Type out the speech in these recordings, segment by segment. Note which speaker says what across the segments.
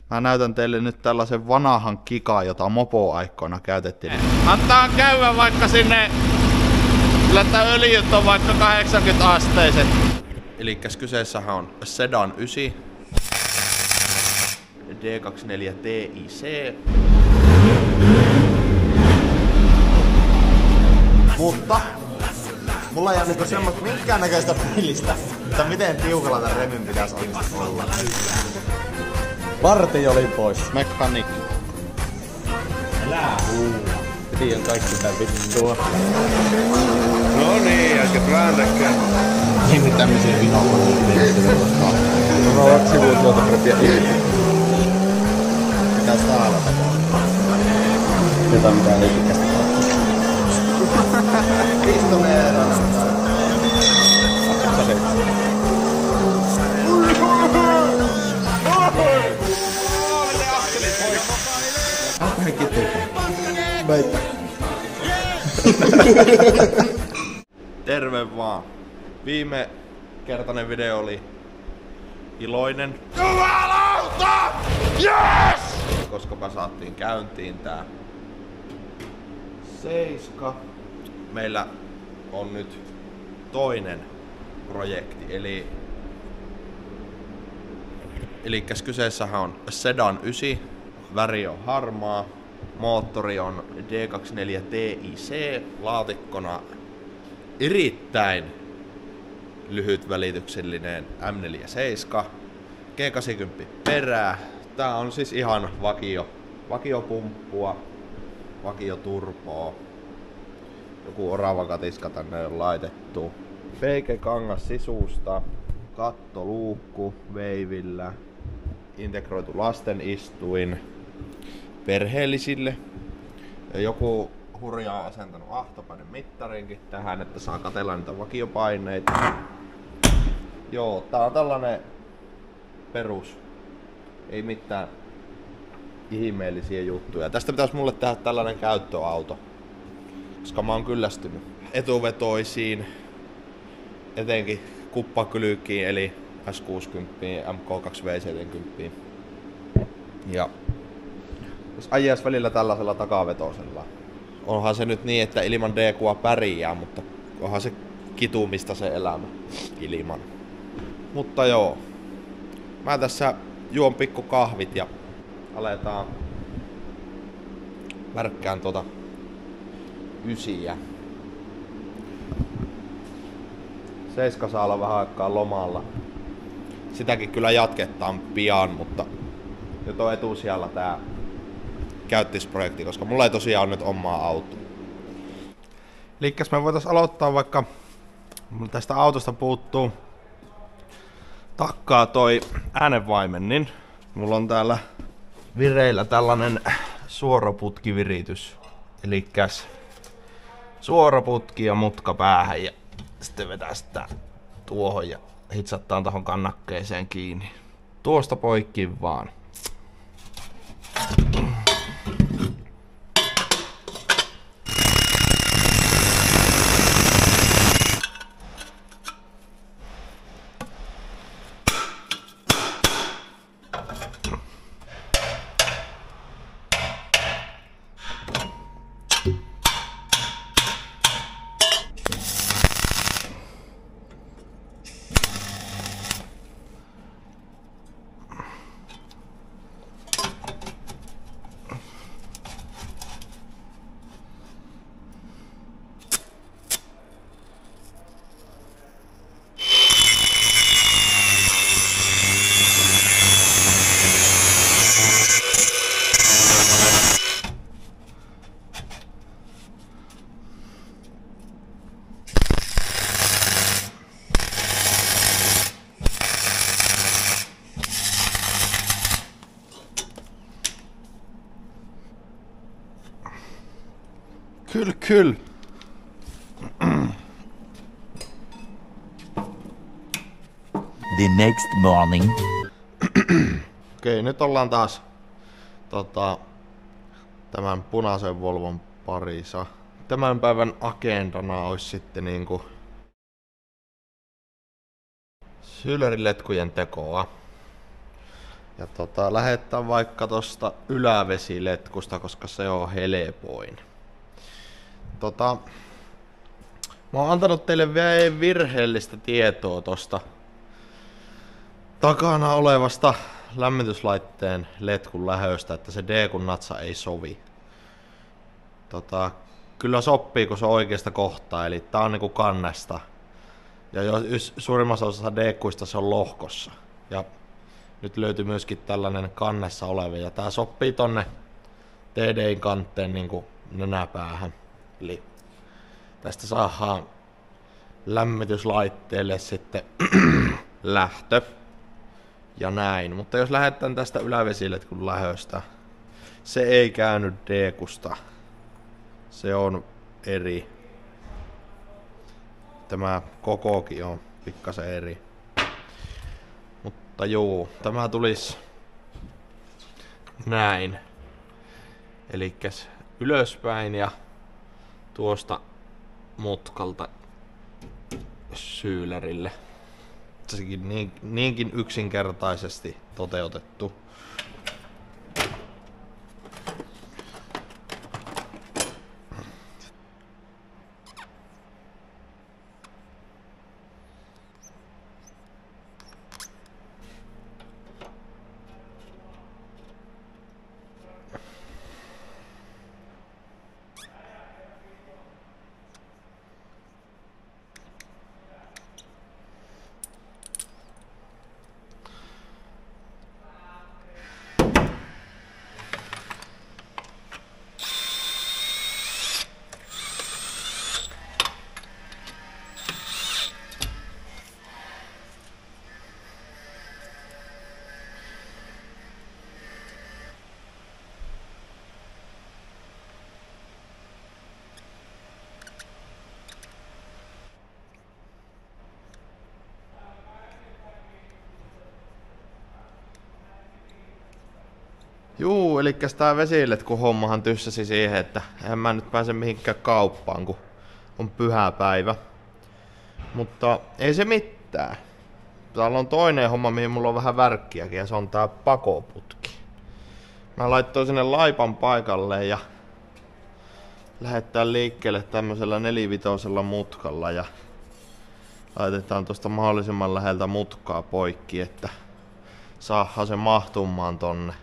Speaker 1: Mä näytän teille nyt tällaisen vanhan kikan, jota mopo-aikoina käytettiin. Antaa käydä vaikka sinne, kyllä tää öljyt on vaikka 80 asteiset. Elikkäs kyseessähän on Sedan 9 D24 TIC.
Speaker 2: Mutta mulla ei ole niinku semmoista minkäännäköistä fiilistä, että miten tiukalla tän remyn pitäisi oikeesti olla.
Speaker 3: Varti oli pois.
Speaker 1: Mechanic.
Speaker 3: Älä Tiedän kaikki tää vittua.
Speaker 4: No niin, äsken vääntäkään.
Speaker 3: Niin tämmösiä vinokoneita. No ovat sivut tuolta repiä irti.
Speaker 2: Pitäis taalata.
Speaker 3: Jotain mitään ei tykästä kautta.
Speaker 2: Pistoneerana.
Speaker 3: Onko he kittuukin?
Speaker 2: Meitä.
Speaker 1: Terve vaan. Viime kertainen video oli iloinen.
Speaker 4: Jumalauta! Yes!
Speaker 1: Koska me saatiin käyntiin tää 7. Meillä on nyt toinen projekti, elikkäs kyseessähän on Sedan 9, väri on harmaa, moottori on D24 TIC, laatikkona erittäin lyhytvälityksellinen M47, G80 perää. Tää on siis ihan vakiopumppua, vakioturboa. Joku oravakatiska tänne on laitettu. Peikekangas sisusta, kattoluukku veivillä, integroitu lastenistuin perheellisille. Ja joku hurja on asentanut ahtopainen mittarinkin tähän, että saa katsella niitä vakiopaineita. Joo, tää on tällainen perus. Ei mitään ihmeellisiä juttuja. Tästä pitäisi mulle tehdä tällainen käyttöauto. Koska mä oon kyllästynyt etuvetoisiin, etenkin kuppakylykkiin eli S60, MK2V70. Ja jos ajaisi välillä tällaisella takavetosella. Onhan se nyt niin, että ilman DQa pärjää, mutta onhan se kitumista se elämä ilman. Mutta joo, mä tässä juon pikku kahvit ja aletaan värkkään tuota 9. 7 saa olla vähän aikaa lomalla. Sitäkin kyllä jatketaan pian, mutta nyt on etusijalla tää käyttisprojekti, koska mulla ei tosiaan ole nyt omaa autoa. Elikkäs me voitais aloittaa vaikka, mulla tästä autosta puuttuu takkaa toi äänenvaimennin. Mulla on täällä vireillä tällainen suoraputkiviritys. Elikkäs suoraputki ja mutka päähän ja sitten vetää sitä tuohon ja hitsattaan tohon kannakkeeseen kiinni. Tuosta poikki vaan. Kyllä.
Speaker 2: The next morning.
Speaker 1: Okei, nyt ollaan taas tämän punaisen Volvon parissa. Tämän päivän agendana olisi sitten niinku syyleriletkujen tekoa. Ja lähetään vaikka tosta ylävesiletkusta, koska se on helpoin. Mä oon antanut teille vielä virheellistä tietoa tosta takana olevasta lämmityslaitteen letkun lähöstä, että se D-kun natsa ei sovi. Kyllä sopii, kun se on oikeasta kohtaa, eli tää on niinku kannesta. Ja suurimmassa osassa D-kuista se on lohkossa. Ja nyt löytyy myöskin tällainen kannessa oleva, ja tää sopii tonne TDI:n kanteen niinku nenäpäähän. Eli tästä saadaan lämmityslaitteelle sitten lähtö. Ja näin. Mutta jos lähdetään tästä ylävesiletkun lähöstä, se ei käänny D-kusta. Se on eri. Tämä kokokin on pikkasen eri. Mutta juu, tämä tulisi näin. Elikkäs ylöspäin ja tuosta mutkalta syylärille. Sekin niinkin yksinkertaisesti toteutettu. Juu, elikkäs tää vesiletku hommahan tyssäsi siihen, että en mä nyt pääse mihinkään kauppaan, kun on pyhäpäivä. Mutta ei se mitään. Täällä on toinen homma, mihin mulla on vähän värkkiäkin, ja se on tää pakoputki. Mä laittoin sinne laipan paikalle ja lähdetään liikkeelle tämmöisellä 4-vitosella mutkalla ja laitetaan tosta mahdollisimman läheltä mutkaa poikki, että saadaan se mahtumaan tonne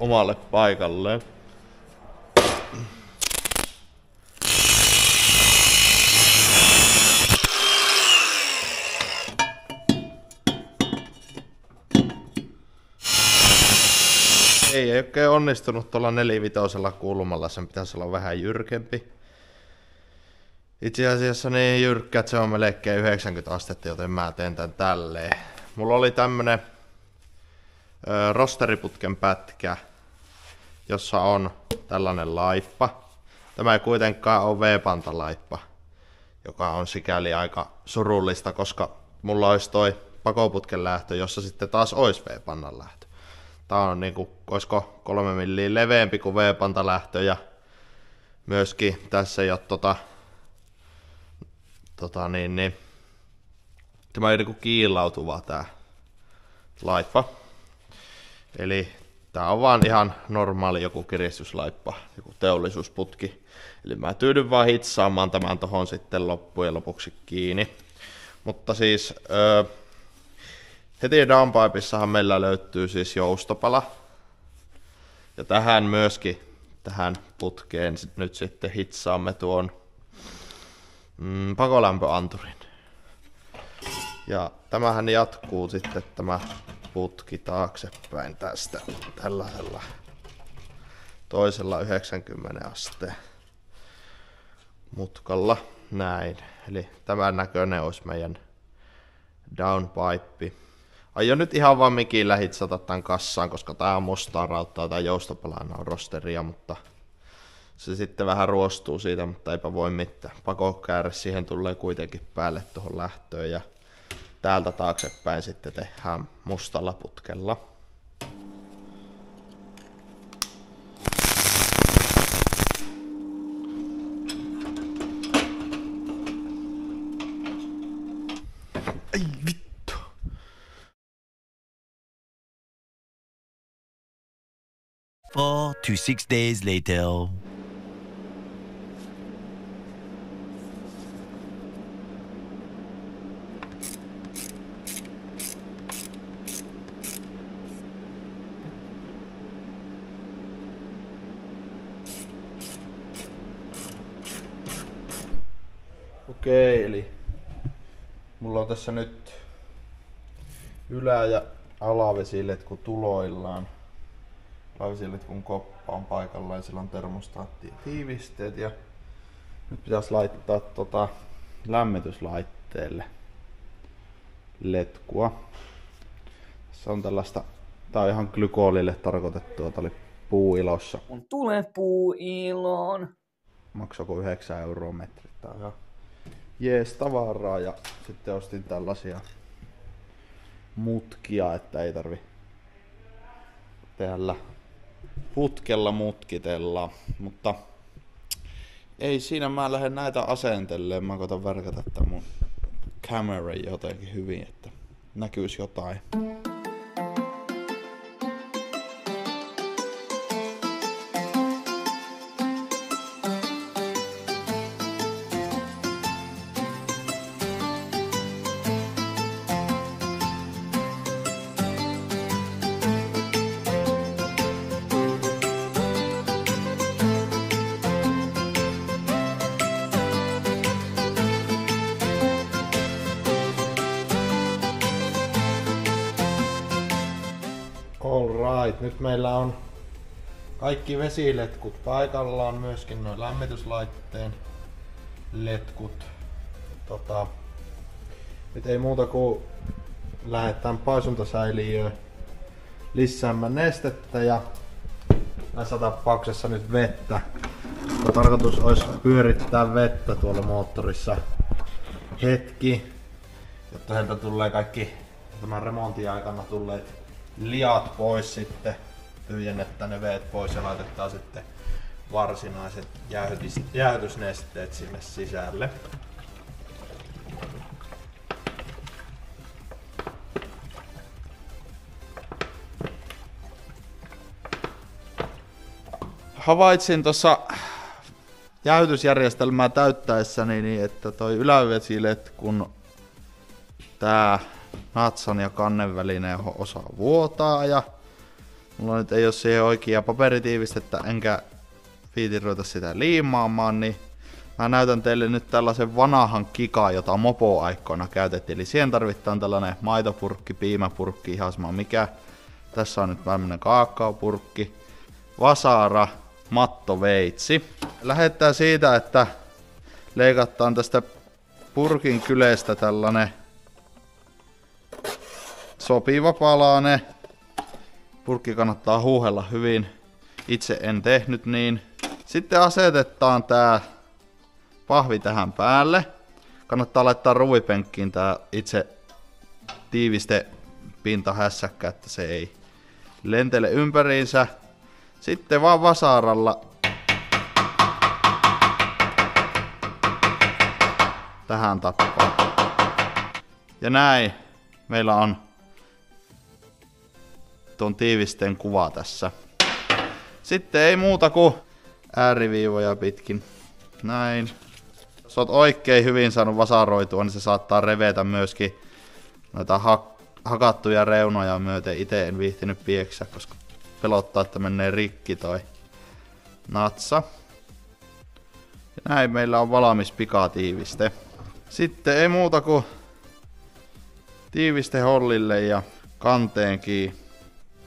Speaker 1: omalle paikalleen. Ei oikein onnistunut tuolla 4-vitosella kulmalla, sen pitäisi olla vähän jyrkempi. Itse asiassa niin jyrkkä, että se on melkein 90 astetta, joten mä teen tän tälleen. Mulla oli tämmönen rosteriputken pätkä, jossa on tällainen laippa. Tämä ei kuitenkaan ole V-pantalaippa, joka on sikäli aika surullista, koska mulla olisi toi pakoputken lähtö, jossa sitten taas olisi V-pannan lähtö. Tää on niinku, olisiko 3 milliä leveämpi kuin V-pantalähtö ja myöskin tässä ei ole tämä ei niinku kiilautuva tää laippa. Eli tää on vaan ihan normaali joku kiristyslaippa, joku teollisuusputki. Eli mä tyydyn vaan hitsaamaan tämän tohon sitten loppujen lopuksi kiinni. Mutta siis heti downpipeissahan meillä löytyy siis joustopala. Ja tähän myöskin, tähän putkeen nyt sitten hitsaamme tuon pakolämpöanturin. Ja tämähän jatkuu sitten tämä putki taaksepäin tästä tällaisella toisella 90 asteen mutkalla. Näin. Eli tämän näköinen olisi meidän downpipe. Aion nyt ihan vaan mikillä hitsata tämän kassaan, koska tää on mustaa rauttaa tai joustopalana on rosteria, mutta se sitten vähän ruostuu siitä, mutta eipä voi mitään. Pakokäärä siihen tulee kuitenkin päälle tuohon lähtöön ja täältä taaksepäin sitten tehdään mustalla putkella.
Speaker 5: to 6 days later.
Speaker 1: Okei, eli mulla on tässä nyt ylä- ja alavesiletku tuloillaan. Alavesiletkun koppa on paikallaan ja sillä on termostaatti ja tiivisteet ja nyt pitäisi laittaa lämmityslaitteelle letkua. Tässä on tällaista, tää on ihan glykoolille tarkoitettua, tää oli puuilossa.
Speaker 6: Mun tulee puuiloon.
Speaker 1: Maksako 9 € metri. Tää on ihan jees tavaraa ja sitten ostin tällaisia mutkia, että ei tarvi tehdä putkella mutkitella, mutta ei siinä, mä lähden näitä asentelemaan. Mä koitan värkätä tämän mun camera jotenkin hyvin, että näkyisi jotain. Alright, nyt meillä on kaikki vesiletkut paikallaan, myöskin noin lämmityslaitteen letkut. Nyt ei muuta kuin lähdetään paisuntasäiliöön lisäämään nestettä ja näissä tapauksessa nyt vettä. Tarkoitus olisi pyörittää vettä tuolla moottorissa hetki, jotta sieltä tulee kaikki tämän remontin aikana tulleet liat pois, sitten tyhjennetään ne veet pois ja laitetaan sitten varsinaiset jäähdytysnesteet sinne sisälle. Havaitsin tuossa jäähdytysjärjestelmää täyttäessäni, niin että toi ylävesiletkun tää natsan ja kannen välinen osa vuotaa ja mulla nyt ei ole siihen oikeaa paperitiivistettä enkä viitin ruveta sitä liimaamaan, niin mä näytän teille nyt tällaisen vanhan kikan, jota mopo-aikoina käytettiin. Eli siihen tarvitaan tällainen maitopurkki, piimäpurkki, ihan sama mikä. Tässä on nyt tämmönen kaakaopurkki, vasara, mattoveitsi. Lähdetään siitä, että leikataan tästä purkin kyleestä tällainen sopiva palanen. Purkki kannattaa huuhella hyvin. Itse en tehnyt niin. Sitten asetetaan tää pahvi tähän päälle. Kannattaa laittaa ruuvipenkkiin tää itse tiivistepinta hässäkkä, että se ei lentele ympäriinsä. Sitten vaan vasaralla tähän tappaa. Ja näin meillä on tuon tiivisteen kuva tässä. Sitten ei muuta kuin ääriviivoja pitkin. Näin. Jos oot oikein hyvin saanut vasaroitua, niin se saattaa revetä myöskin noita hakattuja reunoja myöten. Itse en viihtinyt pieksää, koska pelottaa, että menee rikki toi natsa. Ja näin meillä on valmis pikatiiviste. Sitten ei muuta kuin tiiviste hollille ja kanteen kiinni.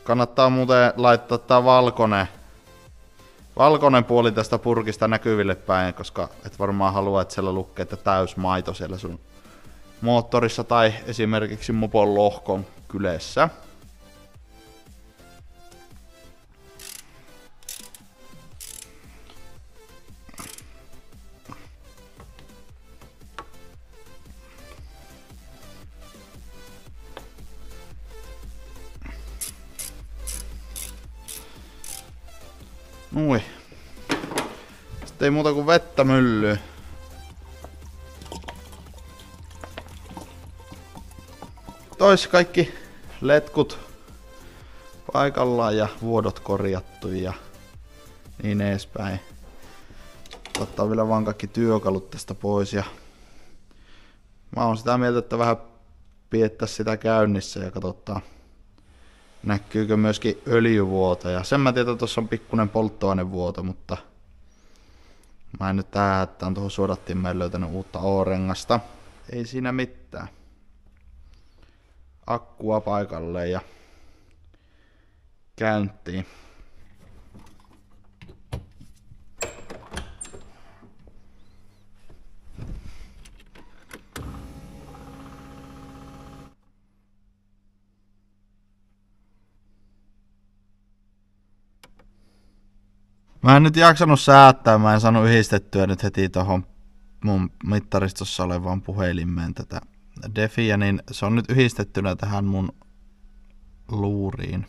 Speaker 1: Kannattaa muuten laittaa tää valkoinen puoli tästä purkista näkyville päin, koska et varmaan halua, että siellä lukee, että täys maito siellä sun moottorissa tai esimerkiksi mopon lohkon kyleessä. Nui. Sitten ei muuta kuin vettä myllyyn. Tois kaikki letkut paikallaan ja vuodot korjattu ja
Speaker 3: niin edespäin. Ottaa vielä vaan kaikki työkalut tästä pois ja mä oon sitä mieltä, että vähän piettäis sitä käynnissä ja katsotaan näkyykö myöskin öljyvuoto. Ja sen mä tiedän, että tossa on pikkunen polttoainevuoto, mutta mä en nyt tähän tuohon suodattimeen löytänyt uutta O-rengasta. Ei siinä mitään. Akkua paikalleen ja käyntiin. Mä en nyt jaksanut säättää, mä en saanut yhdistettyä nyt heti tohon mun mittaristossa olevaan puhelimeen tätä defiä, niin se on nyt yhdistettynä tähän mun luuriin.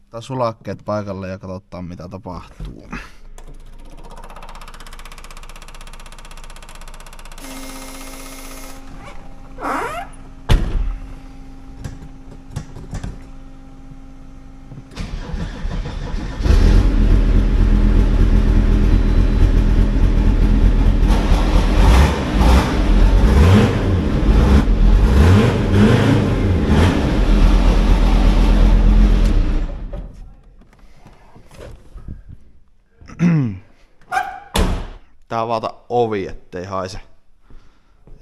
Speaker 3: Tää sulakkeet paikalle ja katsotaan mitä tapahtuu. Tää avata ovi, ettei haise.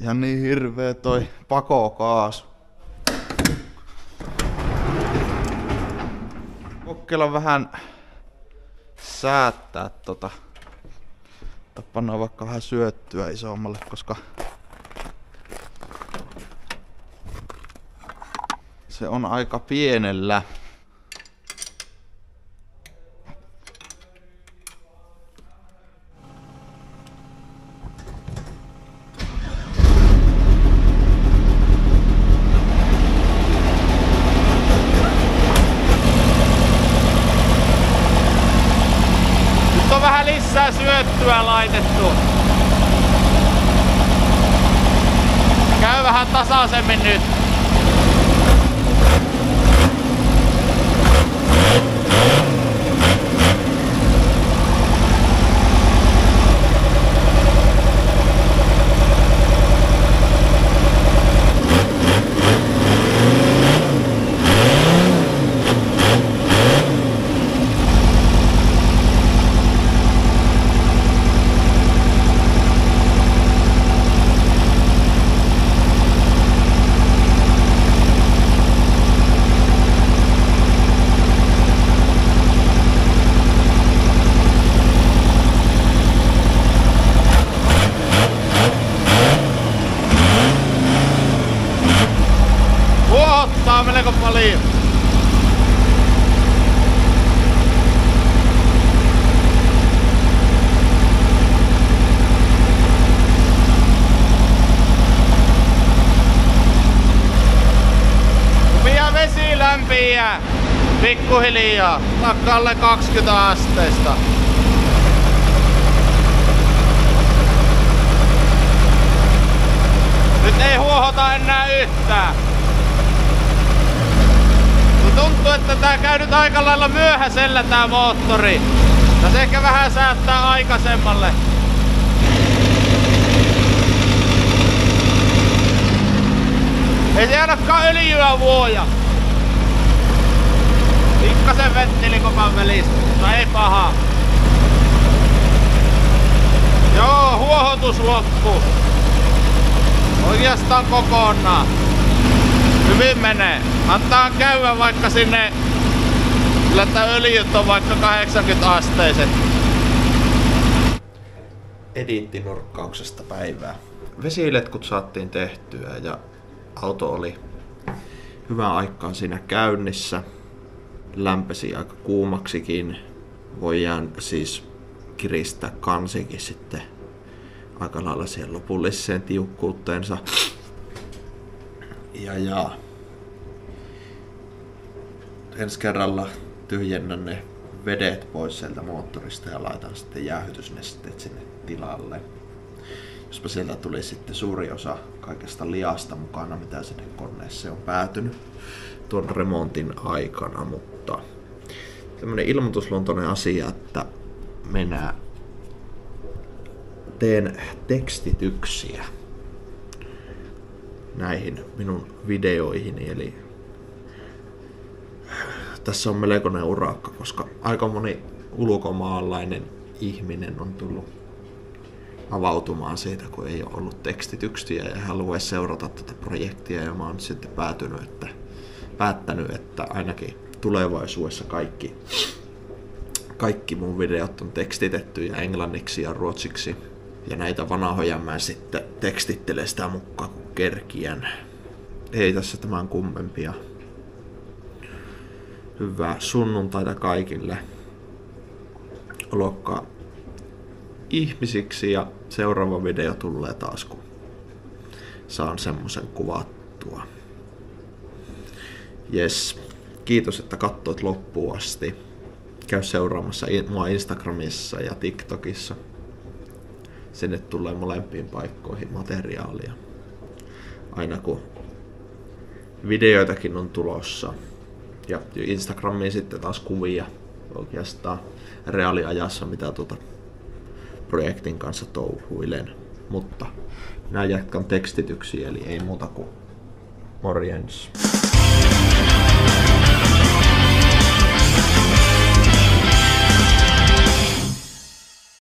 Speaker 3: Ihan niin hirveä toi pakokaasu. Kokeillaan vähän säättää tota. Pannaan vaikka vähän syöttyä isommalle, koska se on aika pienellä.
Speaker 1: Vähän lisää syöttyä laitettu. Käy vähän tasaisemmin nyt. Vuottaa melko paljon. Pian vesi lämpiää pikkuhiljaa, vaikka alle 20 asteista. Nyt ei huohota enää yhtään. Tuntuu, että tää käy nyt aika lailla myöhäisellä tää moottori. Tässä ehkä vähän säättää aikaisemmalle. Ei se ainakaan öljyä vuoja. Pikkasen venttiilikopan välistä, mutta ei paha. Joo, huohotus loppu. Oikeastaan kokonaan. Hyvin menee. Antaa käydä vaikka sinne, kyllä että öljyt on vaikka 80 asteiset.
Speaker 3: Edittinurkkauksesta päivää. Vesiletkut saatiin tehtyä ja auto oli hyvän aikaan siinä käynnissä. Lämpesi aika kuumaksikin. Voidaan siis kiristää kansikin sitten aika lailla siihen lopulliseen tiukkuutteensa. Ja ensi kerralla tyhjennän ne vedet pois sieltä moottorista ja laitan sitten jäähytysnesteet sinne tilalle. Jospa sieltä tuli sitten suuri osa kaikesta liasta mukana, mitä sinne koneeseen on päätynyt tuon remontin aikana, mutta tämmönen ilmoitusluontoinen asia, että
Speaker 1: minä teen tekstityksiä näihin minun videoihini, eli tässä on melkoinen urakka, koska aika moni ulkomaalainen ihminen on tullut avautumaan siitä, kun ei ole ollut tekstityksiä ja haluaisi seurata tätä projektia, ja mä oon sitten päättänyt, että ainakin tulevaisuudessa kaikki mun videot on tekstitettyjä englanniksi ja ruotsiksi, ja näitä vanhoja mä sitten tekstittelen sitä mukaan kun kerkiän. Ei tässä tämän kummempia. Hyvää sunnuntaita kaikille. Olokkaa ihmisiksi, ja seuraava video tulee taas, kun saan semmosen kuvattua. Jes, kiitos, että katsoit loppuun asti. Käy seuraamassa mua Instagramissa ja TikTokissa. Sinne tulee molempiin paikkoihin materiaalia. Aina kun videoitakin on tulossa. Ja Instagramiin sitten taas kuvia oikeastaan reaaliajassa, mitä projektin kanssa touhuilen. Mutta minä jatkan tekstityksiä, eli ei muuta kuin morjens.